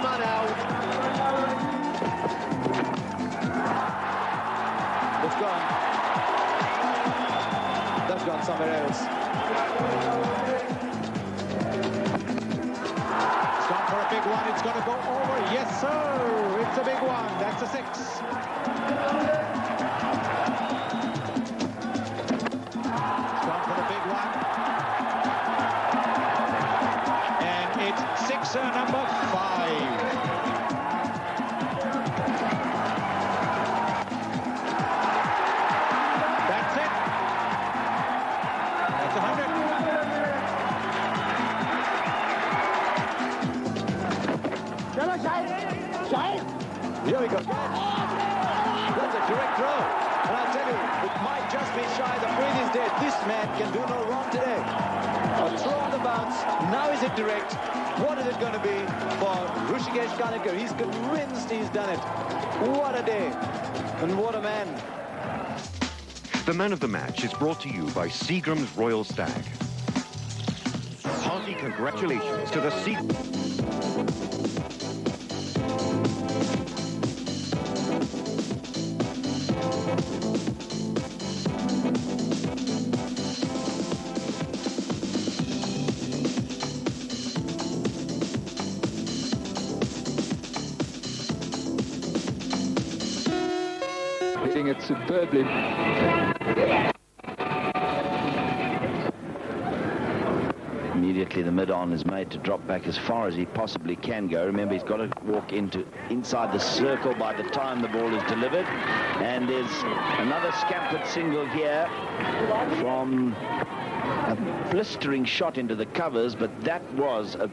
man now. It's gone. That's gone somewhere else. It's gone for a big one. It's going to go over. Yes, sir. It's a big one. That's a 6. It's gone for the big one. And it's sixer number 5. Here we go. That's a direct throw. And I'll tell you, it might just be shy. The breath is dead. This man can do no wrong today. A throw on the bounce. Now is it direct? What is it going to be for Hrishikesh Kanikar? He's convinced he's done it. What a day. And what a man. The man of the match is brought to you by Seagram's Royal Stag. Hearty congratulations to the hitting it superbly. Immediately the mid-on is made to drop back as far as he possibly can go. Remember, he's got to walk inside the circle by the time the ball is delivered. And there's another scampered single here from a blistering shot into the covers, but that was a...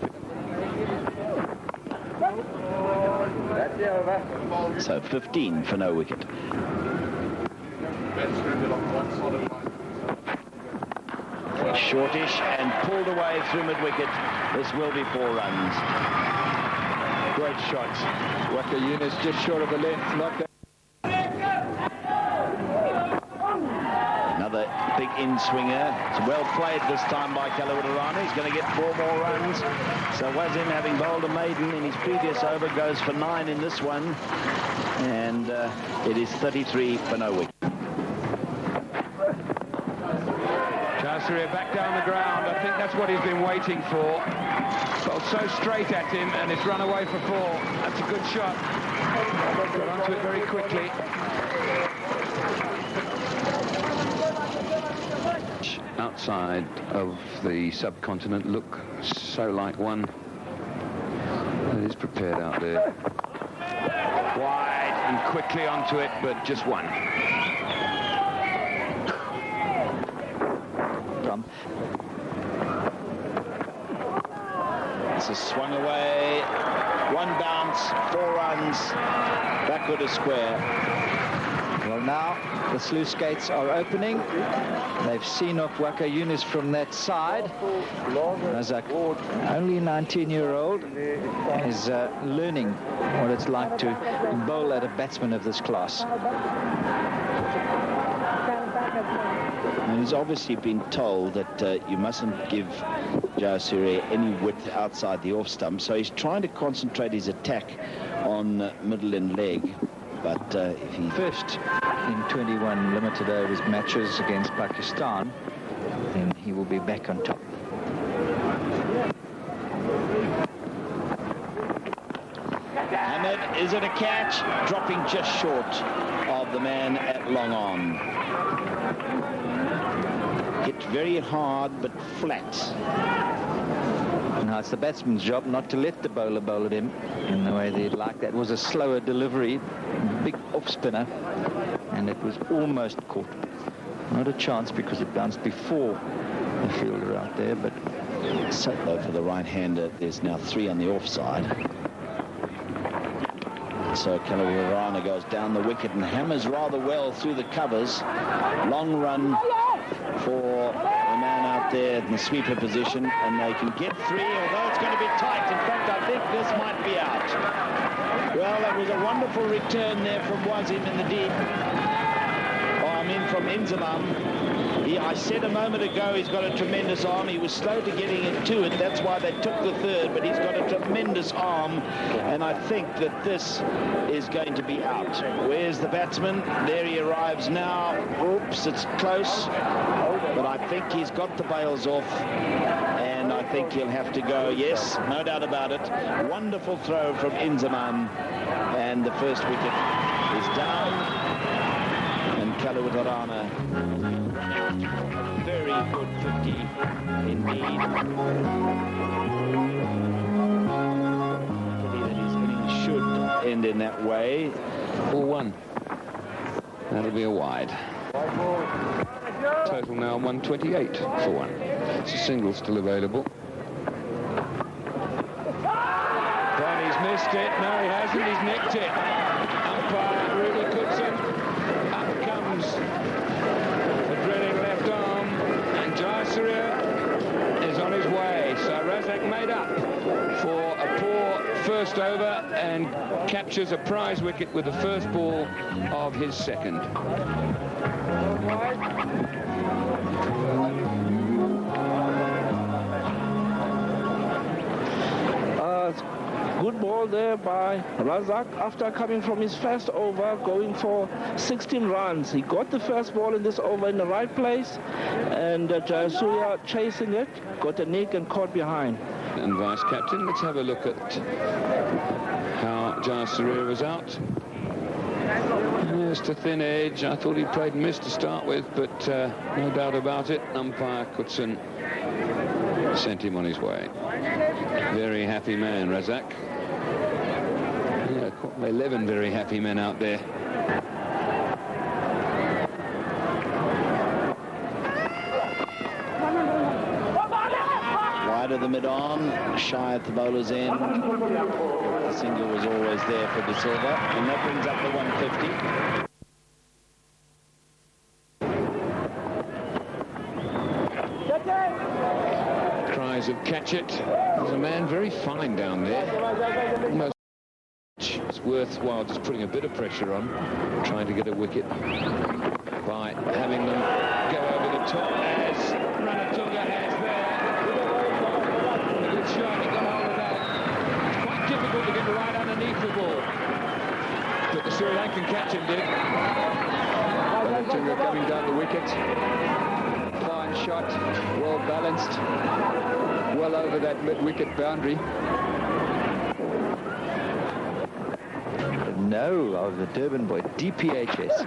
So 15 for no wicket. Shortish and pulled away through mid-wicket. This will be 4 runs. Great shots. Waka Yunus just short of the length. Not that. Another big in-swinger. It's well played this time by Kalawadarana. He's going to get 4 more runs. So Wasim, having bowled a maiden in his previous over, goes for 9 in this one. And it is 33 for no wicket. Back down the ground. I think that's what he's been waiting for. Bowled so straight at him, and it's run away for 4. That's a good shot. Got onto it very quickly. Outside of the subcontinent look so like one that is prepared out there. Wide and quickly onto it, but just one. This is swung away, 1 bounce, 4 runs, backward is square. Well, now the sluice gates are opening. They've seen off Waka Yunus from that side. Razak, only 19-year-old, is learning what it's like to bowl at a batsman of this class. And he's obviously been told that you mustn't give Jayasuriya any width outside the off stump, so he's trying to concentrate his attack on middle and leg. But if he... First in 21 limited overs matches against Pakistan, then he will be back on top. Ahmed, is it a catch? Dropping just short of the man at long on. Hit very hard but flat. Now it's the batsman's job not to let the bowler bowl at him in the way they'd like. That was a slower delivery, big off spinner, and it was almost caught. Not a chance because it bounced before the fielder out there, but so for the right-hander, there's now 3 on the offside. So Kalawadarana goes down the wicket and hammers rather well through the covers. Long run for the man out there in the sweeper position, and they can get 3, although it's going to be tight. In fact, I think this might be out. Well, that was a wonderful return there from Wasim in the deep. From Inzamam. I said a moment ago he's got a tremendous arm. He was slow to getting into it. That's why they took the third, but he's got a tremendous arm, and I think that this is going to be out. Where's the batsman? There he arrives now. Oops, it's close, but I think he's got the bails off, and I think he'll have to go. Yes, no doubt about it. Wonderful throw from Inzaman, and the first wicket is down, and Kaluwatarana, very good 50 indeed. That his innings should end in that way. 4-1. That'll be a wide. Total now 128 for 1. It's a single still available. He's missed it. No, he hasn't. He's nicked it. Umpire really puts it. Up comes the dreaded left arm, and Jayasuriya is on his way. So Razak made up for a poor first over and captures a prize wicket with the first ball of his second. Good ball there by Razak after coming from his first over, going for 16 runs. He got the first ball in this over in the right place, and Jayasuriya chasing it, got a nick and caught behind. And vice captain, let's have a look at how Jayasuriya was out. Just a thin edge. I thought he played miss to start with, but no doubt about it, umpire Kutsun sent him on his way. Very happy man, Razak. Yeah, 11 very happy men out there. Wide of the mid-on, shy at the bowler's end. The single was always there for De Silva, and that brings up the 150. Cries of catch it. There's a man very fine down there. Almost it's worthwhile just putting a bit of pressure on, trying to get a wicket by having them go over the top as Ranatuga has there. A good shot, he got hold of that. It's quite difficult to get right underneath the ball, but the Sri Lankan captain did. Ranatuga coming down the wicket. Fine shot, well balanced, well over that mid-wicket boundary. No, of the Durban boy, DPHS.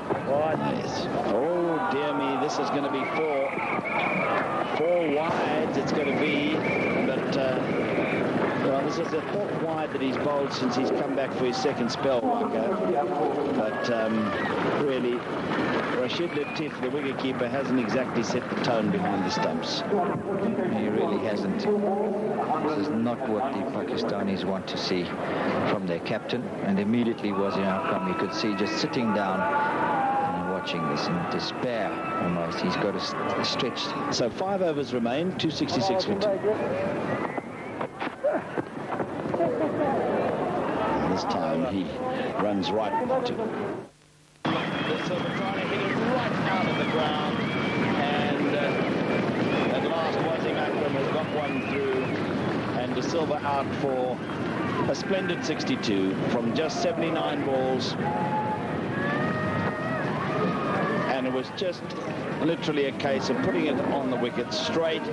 Yes. Oh, dear me, this is going to be four wides it's going to be, but well, this is the fourth wide that he's bowled since he's come back for his second spell, Waka. But really, Rashid Latif, the wicketkeeper, hasn't exactly set the tone behind the stumps. He really hasn't. This is not what the Pakistanis want to see from their captain, and immediately was an outcome. You could see just sitting down and watching this in despair almost. He's got a stretched. So 5 overs remain, 266 for 2. And this time he runs right into it. Silva trying to hit it right out of the ground, and at last Wasim Akram has got one through, and De Silva out for a splendid 62 from just 79 balls. And it was just literally a case of putting it on the wicket straight.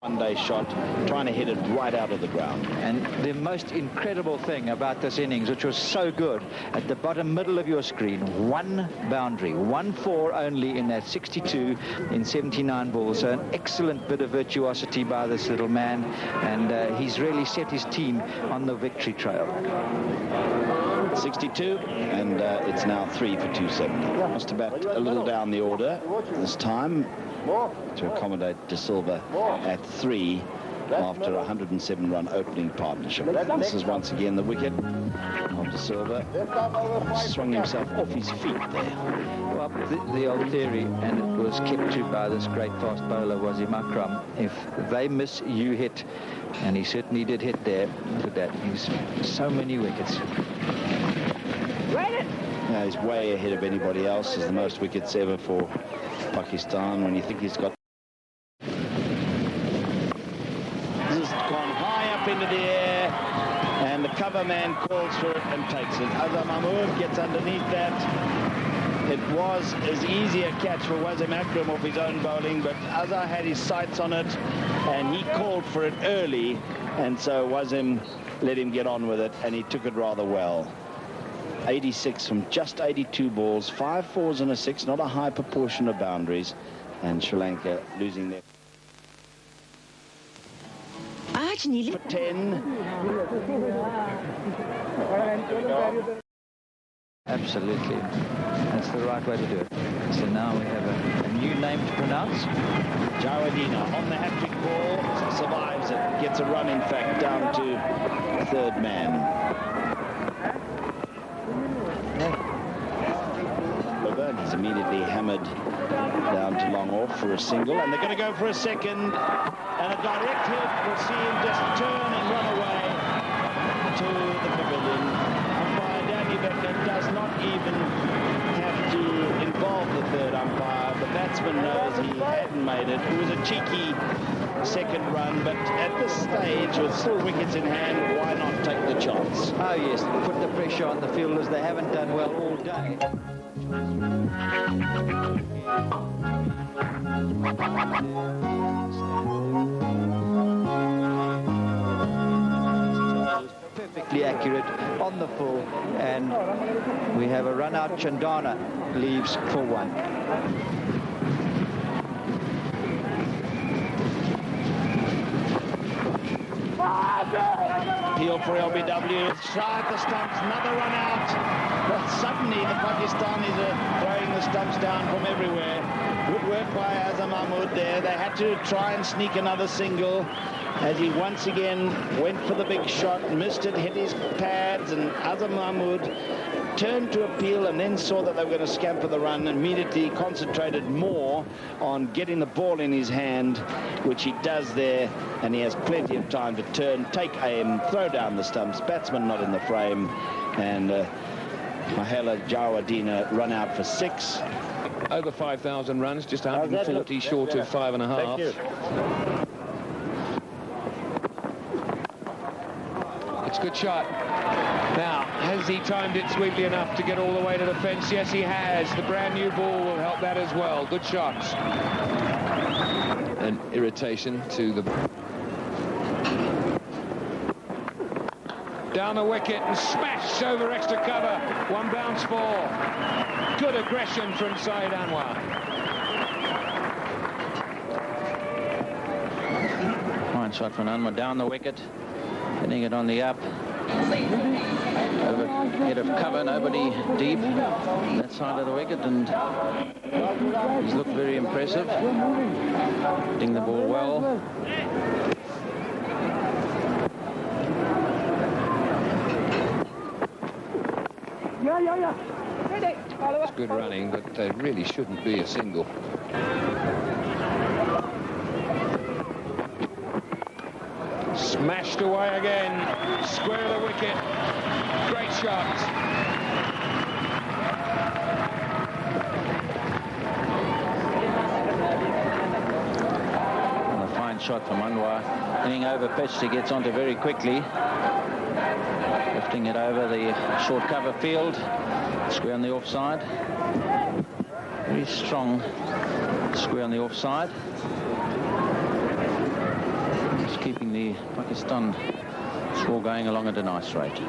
One-day shot, trying to hit it right out of the ground. And the most incredible thing about this innings, which was so good, at the bottom middle of your screen, one boundary, 1-4 only in that 62 in 79 balls. So an excellent bit of virtuosity by this little man, and he's really set his team on the victory trail. 62, and it's now 3 for 270. Just about a little down the order this time to accommodate De Silva at 3 after a 107-run opening partnership. This is once again the wicket of De Silva. Swung himself off his feet there. Well, the old theory, and it was kept to by this great fast bowler, Wasim Akram, if they miss, you hit. And he certainly did hit there. Look at that. He's so many wickets. Now he's way ahead of anybody else. Is the most wickets ever for Pakistan when you think he's got... This has gone high up into the air, and the cover man calls for it and takes it. Azhar Mahmood gets underneath that. It was as easy a catch for Wasim Akram off his own bowling, but Azhar had his sights on it, and he called for it early, and so Wasim let him get on with it, and he took it rather well. 86 from just 82 balls, 5 fours and a 6, not a high proportion of boundaries, and Sri Lanka losing their... For 10. Absolutely. That's the right way to do it. So now we have a new name to pronounce. Jawadina on the hat-trick ball, survives it, gets a run, in fact, down to third man. He's immediately hammered down to long off for a single, and they're going to go for a second, and a direct hit will see him just turn and run away to the pavilion. Umpire Danny Becker does not even have to involve the third umpire. The batsman knows he hadn't made it. It was a cheeky second run, but at this stage, with still wickets in hand, why not take the chance? Oh yes, put the pressure on the fielders. They haven't done well all day. Perfectly accurate on the full, and we have a run out. Chandana leaves for 1. Appeal for LBW, shy at the stumps, another run out. But suddenly the Pakistanis are throwing the stumps down from everywhere. Good work by Azhar Mahmood there. They had to try and sneak another single as he once again went for the big shot, missed it, hit his pads, and Azhar Mahmood turned to appeal and then saw that they were going to scamper the run, and immediately concentrated more on getting the ball in his hand, which he does there, and he has plenty of time to turn, take aim, throw down the stumps. Batsman not in the frame, and Mahela Jawadina run out for 6. Over 5,000 runs, just 140 short of 5.5. Thank you. It's a good shot. Now, has he timed it sweetly enough to get all the way to the fence? Yes, he has. The brand new ball will help that as well. Good shots. An irritation to the... Down the wicket and smashed over extra cover. 1 bounce ball. Good aggression from Saeed Anwar. Fine shot from Anwar down the wicket, hitting it on the up. Over head of cover, nobody deep that side of the wicket, and he's looked very impressive, hitting the ball well. It's good running, but they really shouldn't be a single. Smashed away again, square of the wicket. Great shot. And a fine shot from Anwar, hitting over pitch. He gets onto very quickly, lifting it over the short cover field, square on the offside. Very strong square on the offside. Keeping the Pakistan score going along at a nice rate. They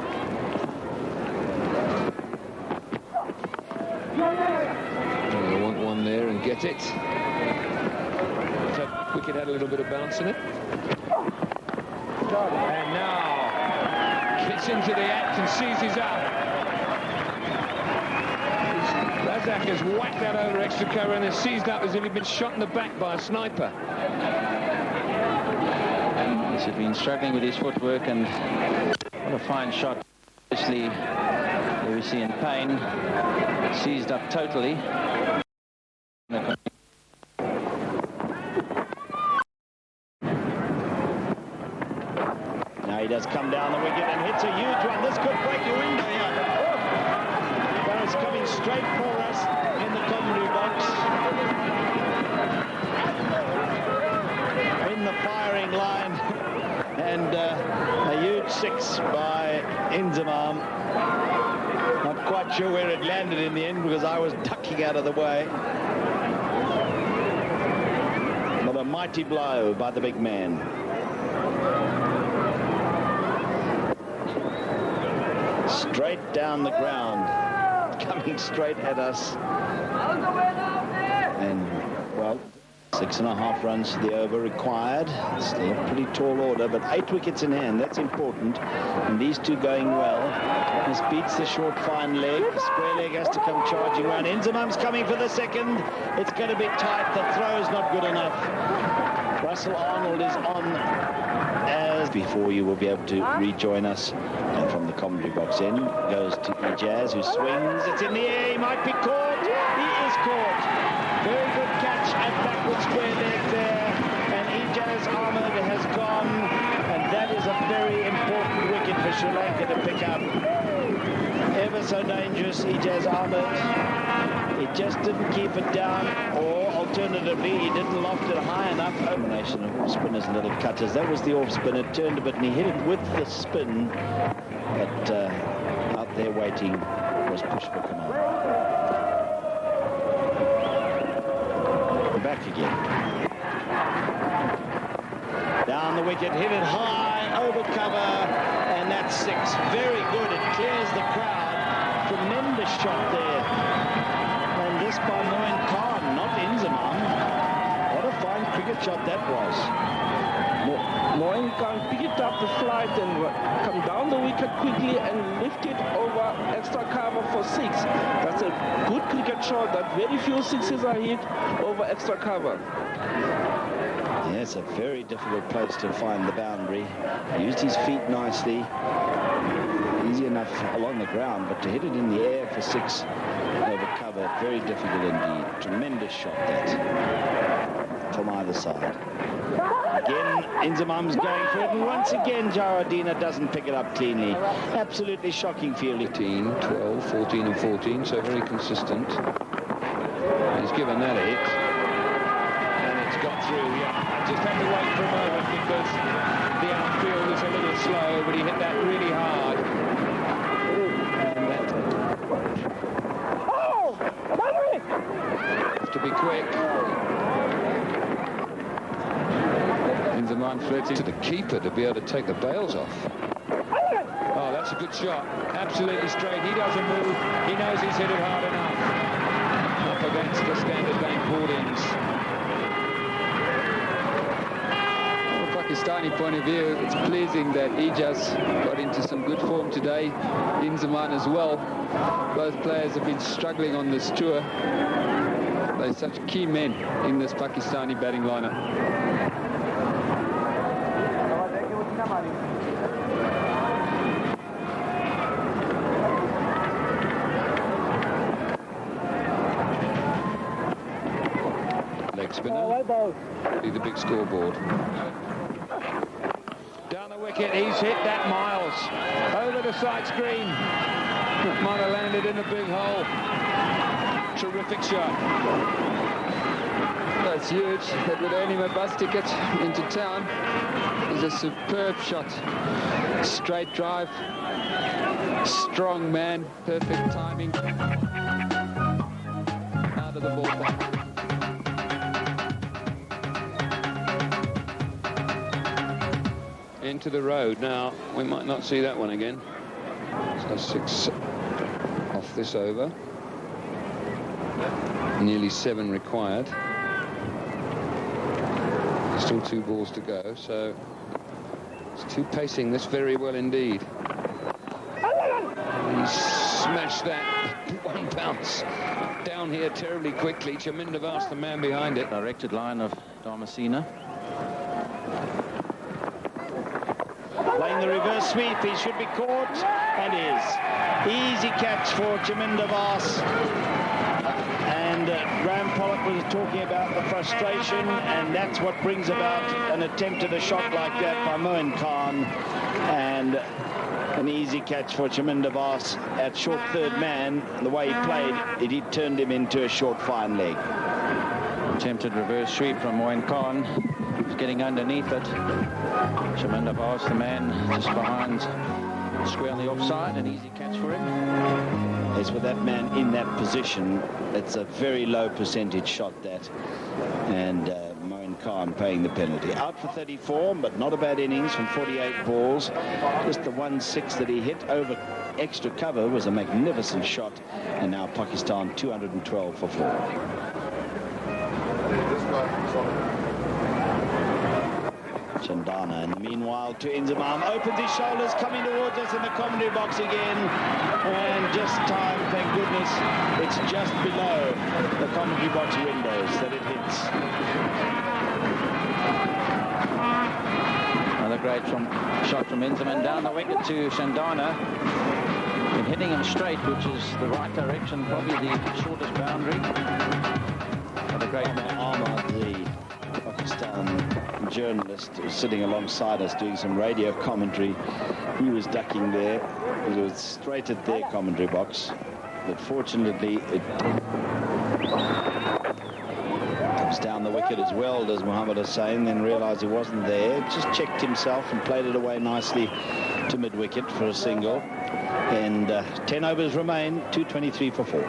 want one there and get it. That wicket had a little bit of bounce in it. And now gets into the act and seizes up. Razak has whacked that over extra cover and has seized up as if he'd been shot in the back by a sniper. He's been struggling with his footwork, and what a fine shot. Obviously, there we see in pain, seized up totally. Now he does come down the wicket and hits a huge one. This could break your window here. Barrett's coming straight for us in the commentary box. In the firing line, and a huge 6 by Inzamam. Not quite sure where it landed in the end because I was ducking out of the way. But a mighty blow by the big man. Straight down the ground, coming straight at us. And, well, 6.5 runs to the over required. Still a pretty tall order, but 8 wickets in hand. That's important. And these two going well. This beats the short fine leg. The square leg has to come charging around. Inzamam's coming for the second. It's going to be tight. The throw is not good enough. Russell Arnold is on as before. You will be able to rejoin us. And from the commentary box in goes to Ijaz, who swings. It's in the air. He might be caught. He is caught. Very good catch at backward square leg there. And Ijaz Ahmed has gone. And that is a very important wicket for Sri Lanka to pick up. Ever so dangerous, Ijaz Ahmed. He just didn't keep it down, or alternatively, he didn't loft it high enough. Combination of spinners and little cutters. That was the off spin. It turned a bit, and he hit it with the spin. But out there waiting was Pushpa Kamal. Back again. Down the wicket, hit it high, over cover, and that's 6. Very good. It clears the crowd. Tremendous shot there. And this by Moin Khan, not Inzamam. What a fine cricket shot that was. Moin Khan picked up the flight and come down the wicket quickly and lift it over extra cover for 6. That's a good cricket shot. That very few 6s are hit over extra cover. Yes, a very difficult place to find the boundary. He used his feet nicely. Easy enough along the ground, but to hit it in the air for 6 over cover, very difficult indeed. Tremendous shot that from either side. Again, Inzamam's going for it, and once again Jawadina doesn't pick it up cleanly. Absolutely shocking fielding. 13, 12, 14 and 14, so very consistent. He's given that a hit. And it's got through, yeah. I just had to wait for a moment because the outfield is a little slow, but he hit that really hard. And that... Have to be quick. Inzamam threatening to the keeper to be able to take the bails off. Oh, that's a good shot. Absolutely straight. He doesn't move. He knows he's hit it hard enough. Up against the Standard Bank hoardings. From a Pakistani point of view, it's pleasing that Ijaz got into some good form today. Inzamam as well. Both players have been struggling on this tour. They're such key men in this Pakistani batting lineup. Leg spinner. Be the big scoreboard. Down the wicket, he's hit that miles. Over the side screen. Might have landed in a big hole. Terrific shot. That's huge. That would earn him a bus ticket into town. It was a superb shot. Straight drive. Strong man. Perfect timing. Out of the ballpark. Into the road. Now, we might not see that one again. So 6 off this over. Nearly 7 required. Still 2 balls to go, so it's 2 pacing this very well indeed. He smashed that. 1 bounce down here terribly quickly. Chaminda Vas, the man behind it. Directed line of Dharmasena. Playing the reverse sweep, he should be caught, and is. Easy catch for Chaminda Vas. And Graham Pollock was talking about the frustration, and that's what brings about an attempt at a shot like that by Moin Khan. And an easy catch for Chaminda Vos at short third man. The way he played, it turned him into a short fine leg. Attempted reverse sweep from Moin Khan. He's getting underneath it. Chaminda Vos, the man just behind, square on the offside. An easy catch for him. As with that man in that position, it's a very low percentage shot, that. And Moin Khan paying the penalty. Out for 34, but not a bad innings from 48 balls. Just the 1-6 that he hit over extra cover was a magnificent shot. And now Pakistan 212 for 4. Chandana, in the meanwhile, to Inzamam, opens his shoulders, coming towards us in the commentary box again, and just time, thank goodness, it's just below the commentary box windows that it hits. Another great shot from Inzamam down the wicket to Chandana. Been hitting him straight, which is the right direction, probably the shortest boundary. What a great man. Ahmad, the Pakistan journalist who's sitting alongside us doing some radio commentary, he was ducking there. It was straight at their commentary box, but fortunately it comes down the wicket as well, does Mohammad Hussain, then realized he wasn't there, just checked himself and played it away nicely to mid-wicket for a single. And 10 overs remain, 223 for 4.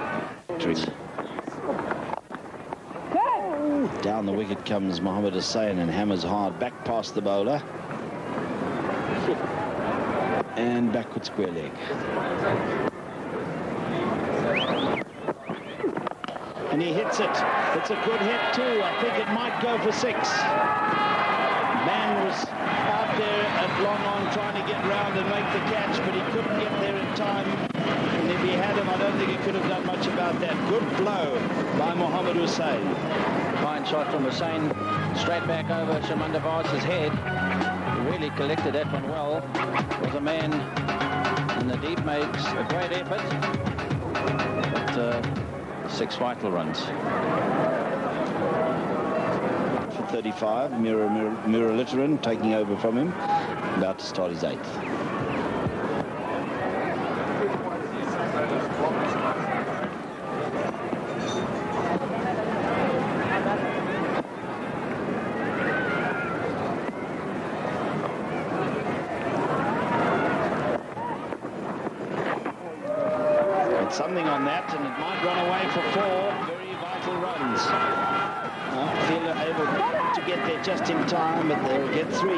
Down the wicket comes Mohammad Hussain and hammers hard back past the bowler. And backward square leg. And he hits it. It's a good hit too. I think it might go for 6. Man was out there at long on trying to get round and make the catch, but he couldn't get there in time. And if he had him, I don't think he could have done much about that. Good blow by Mohammad Hussain. Fine shot from Hussain, straight back over Chaminda Vos's head. He really collected that one well. Was a man in the deep, makes a great effort. But 6 vital runs. For 35, Mira Litteran taking over from him, about to start his 8th. Something on that, and it might run away for 4 very vital runs. Feel able to get there just in time, but they'll get 3.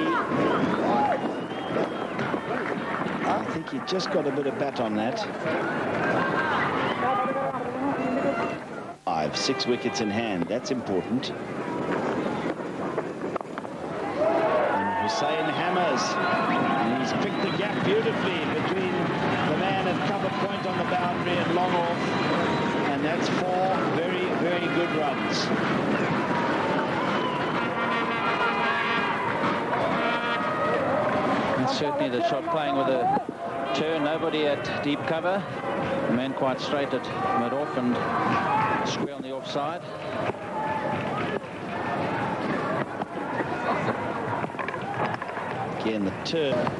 I think he just got a bit of bat on that. 6 wickets in hand, that's important. And Hussain hammers, and he's picked the gap beautifully between the man at cover point on the boundary and long off, and that's 4 very, very good runs. That's certainly the shot, playing with a turn, nobody at deep cover. The man quite straight at mid-off and square on the offside. Again, the turn.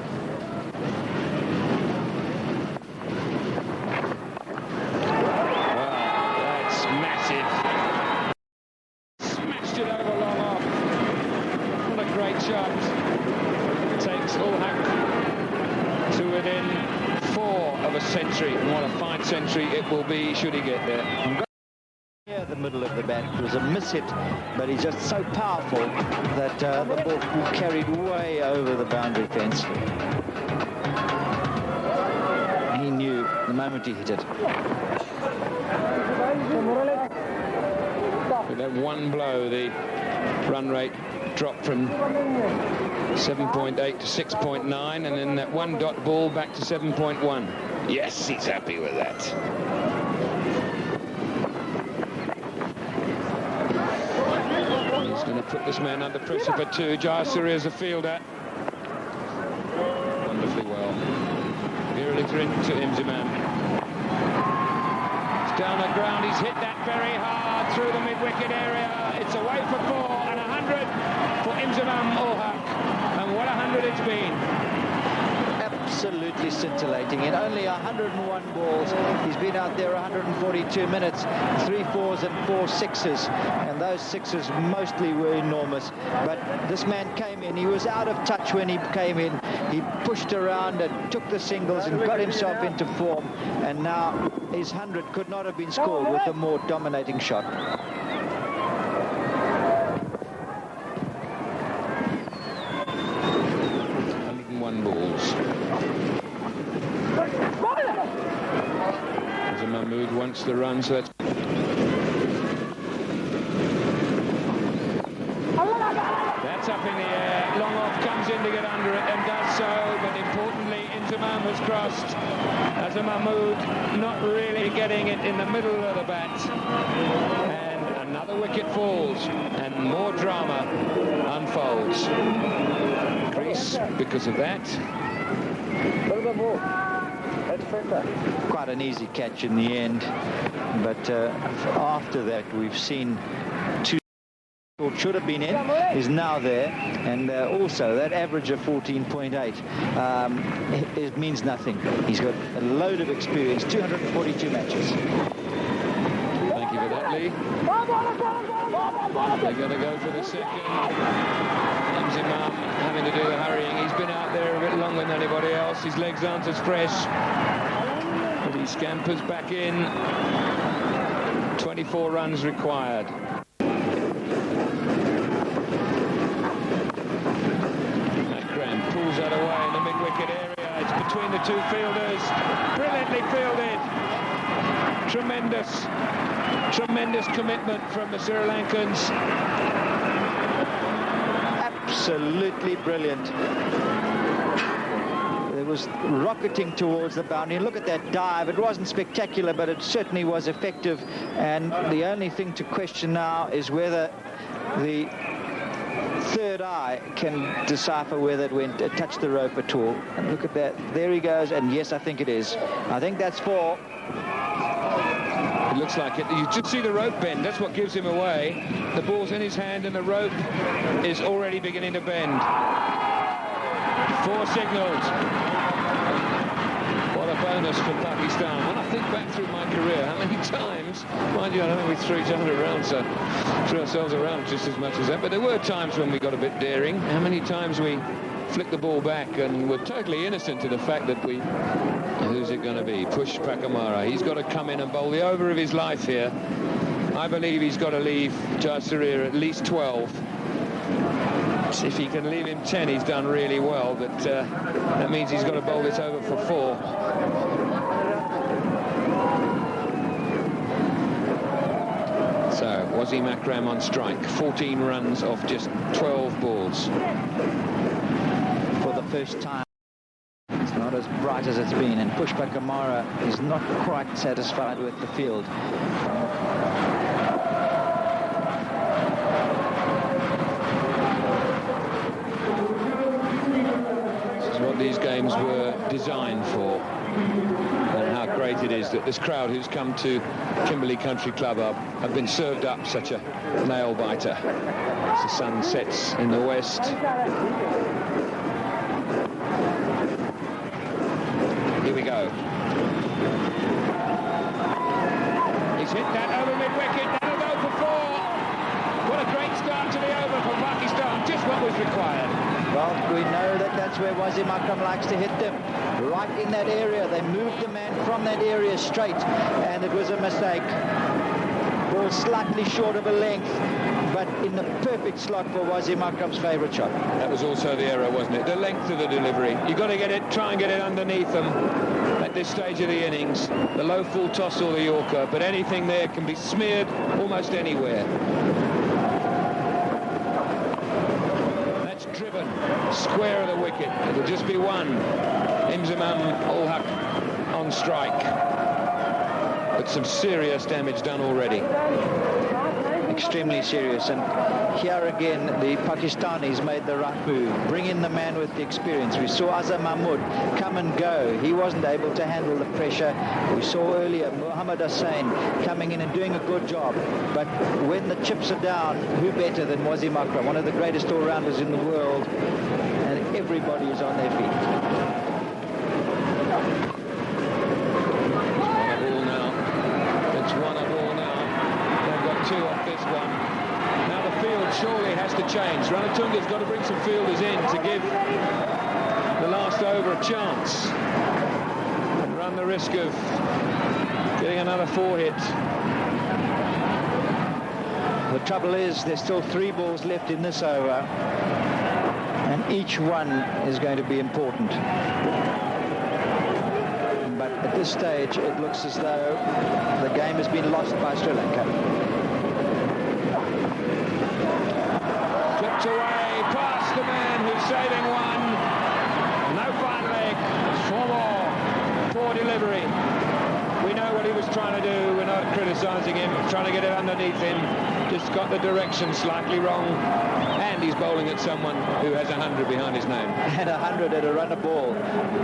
Century, and what a fine century it will be should he get there. Yeah, the middle of the bat, it was a miss hit, but he's just so powerful that the ball carried way over the boundary fence. He knew the moment he hit it. With that one blow, the run rate dropped from 7.8 to 6.9, and then that one dot ball back to 7.1. Yes, he's happy with that. He's going to put this man under pressure for 2. Jayasuriya is a fielder. Wonderfully well. Viruliter into Inzamam. It's down the ground. He's hit that very hard through the mid-wicket area. It's away for 4 and 100 for Inzamam ul Haq. And what 100 it's been. absolutely scintillating. In only 101 balls, he's been out there 142 minutes, 3 4s and 4 6s, and those 6s mostly were enormous. But this man came in, he was out of touch when he came in. He pushed around and took the singles and got himself into form, and now his 100 could not have been scored with a more dominating shot. 101 balls. Mahmood wants the run, so that's... That's up in the air. Long off comes in to get under it and does so, but importantly, Inzamam has crossed. As a Mahmood not really getting it in the middle of the bat. And another wicket falls, and more drama unfolds. Greece, because of that. Quite an easy catch in the end, but after that we've seen two should have been in, is now there, and also that average of 14.8 it means nothing. He's got a load of experience, 242 matches. Thank you for that, Lee. They're going to go for the second. Inzamam having to do the hurrying. He's been out there a bit longer than anybody else. His legs aren't as fresh, but he scampers back in. 24 runs required. Makram pulls that away in the mid-wicket area. It's between the two fielders. Brilliantly fielded. Tremendous commitment from the Sri Lankans. Absolutely brilliant. It was rocketing towards the boundary. Look at that dive. It wasn't spectacular, but it certainly was effective. And the only thing to question now is whether the third eye can decipher whether it touched the rope at all. And look at that. There he goes. And yes, I think it is. I think that's 4. It looks like it. You just see the rope bend. That's what gives him away. The ball's in his hand and the rope is already beginning to bend. 4 signals. What a bonus for Pakistan. When I think back through my career, how many times, mind you, I don't think we threw each other around, so threw ourselves around just as much as that, but there were times when we got a bit daring. How many times we flicked the ball back and were totally innocent to the fact that we... Who's it going to be? Push Pakamara. He's got to come in and bowl the over of his life here. I believe he's got to leave Jayasuriya at least 12. If he can leave him 10, he's done really well, but that means he's got to bowl this over for 4. So, Wasim Akram on strike. 14 runs off just 12 balls. For the first time. It's not as bright as it's been, and Pushpa Kamara is not quite satisfied with the field. This is what these games were designed for, and how great it is that this crowd who's come to Kimberley Country Club have been served up such a nail-biter as the sun sets in the west. Here we go. He's hit that over mid-wicket. That'll go for 4. What a great start to the over for Pakistan. Just what was required. Well, we know that that's where Wasim Akram likes to hit them. Right in that area. They moved the man from that area straight, and it was a mistake. Ball slightly short of a length, but in the perfect slot for Wasim Akram's favourite shot. That was also the error, wasn't it? The length of the delivery. You've got to get it, try and get it underneath them at this stage of the innings. The low full toss or the Yorker, but anything there can be smeared almost anywhere. That's driven square of the wicket. It'll just be 1. Inzamam ul Haq on strike. But some serious damage done already. Extremely serious, and here again the Pakistanis made the right move. Bring in the man with the experience. We saw Azhar Mahmood come and go. He wasn't able to handle the pressure. We saw earlier Muhammad Hussain coming in and doing a good job, but when the chips are down, who better than Wasim Akram, one of the greatest all-rounders in the world, and everybody is on their feet. gone. Now the field surely has to change. Ranatunga's got to bring some fielders in to give the last over a chance and run the risk of getting another 4-hit. The trouble is there's still 3 balls left in this over, and each one is going to be important. But at this stage it looks as though the game has been lost by Sri Lanka. Clipped away past the man who's saving one. No fine leg. 4 more. Poor delivery. We know what he was trying to do. We're not criticising him, trying to get it underneath him. Just got the direction slightly wrong. And he's bowling at someone who has 100 behind his name. And 100 at a runner ball.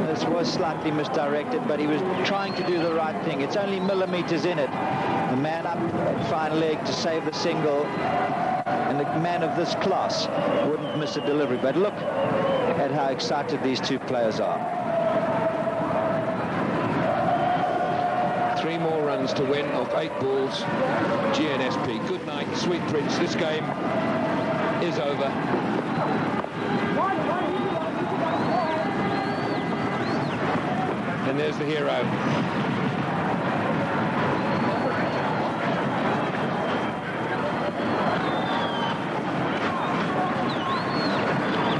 This was slightly misdirected, but he was trying to do the right thing. It's only millimetres in it. The man up at fine leg to save the single. And a man of this class wouldn't miss a delivery. But look at how excited these 2 players are. 3 more runs to win off 8 balls. GNSP. Good night, sweet prince. This game is over. And there's the hero.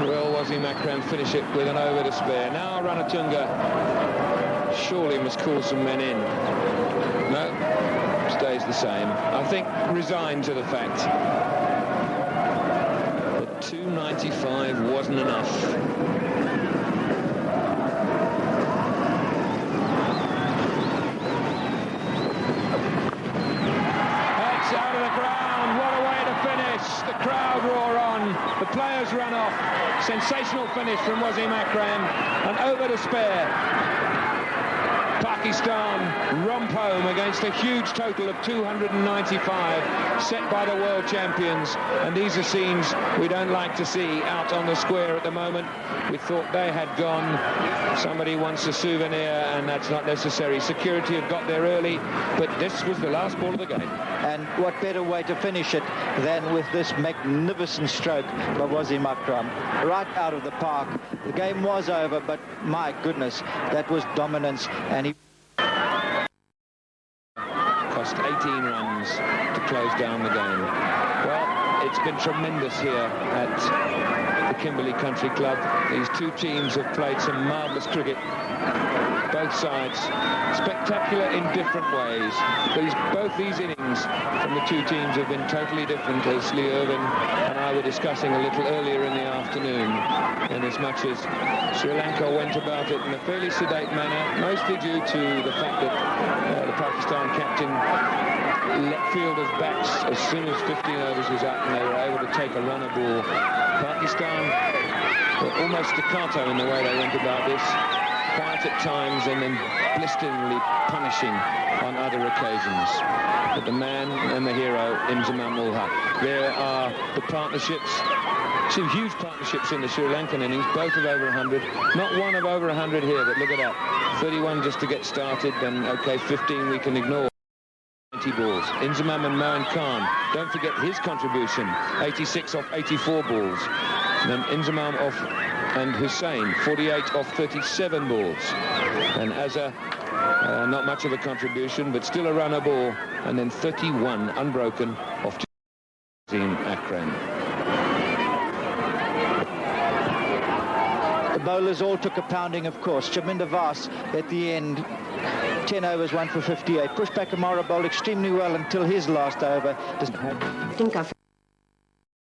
Will Wasim Akram finish it with an over to spare. Now Ranatunga surely must call some men in. No, stays the same. I think resigned to the fact that 295 wasn't enough. That's out of the ground. What a way to finish. The crowd roar on. The players run off. Sensational finish from Wasim Akram. And over to spare. Pakistan romp home against a huge total of 295 set by the world champions, and these are scenes we don't like to see out on the square at the moment. We thought they had gone. Somebody wants a souvenir, and that's not necessary. Security have got there early, but this was the last ball of the game. And what better way to finish it than with this magnificent stroke by Wasim Akram, right out of the park. The game was over, but my goodness, that was dominance, and he cost 18 runs to close down the game. Well, it's been tremendous here at the Kimberley Country Club. These 2 teams have played some marvellous cricket. Both sides spectacular in different ways. Both these innings from the 2 teams have been totally different, as Lee Irwin and I were discussing a little earlier in the afternoon, in as much as Sri Lanka went about it in a fairly sedate manner, mostly due to the fact that the Pakistan captain let fielders bats as soon as 15 overs was up, and they were able to take a runner ball. Pakistan were almost staccato in the way they went about this. Quiet at times and then blisteringly punishing on other occasions. But the man and the hero, Imzamam ul Haq. There are the partnerships, 2 huge partnerships in the Sri Lankan innings, both of over 100. Not one of over 100 here, but look at that. 31 just to get started, then okay, 15 we can ignore. 90 balls. Inzamam and Mohan Khan, don't forget his contribution, 86 off 84 balls. And then Inzamam off and Hussain, 48 off 37 balls. And Azhar, not much of a contribution, but still a runner ball. And then 31 unbroken off Wasim Akram. The bowlers all took a pounding, of course. Chaminda Vas at the end, 10 overs, 1 for 58. Pushpak Amara bowled extremely well until his last over. I think I've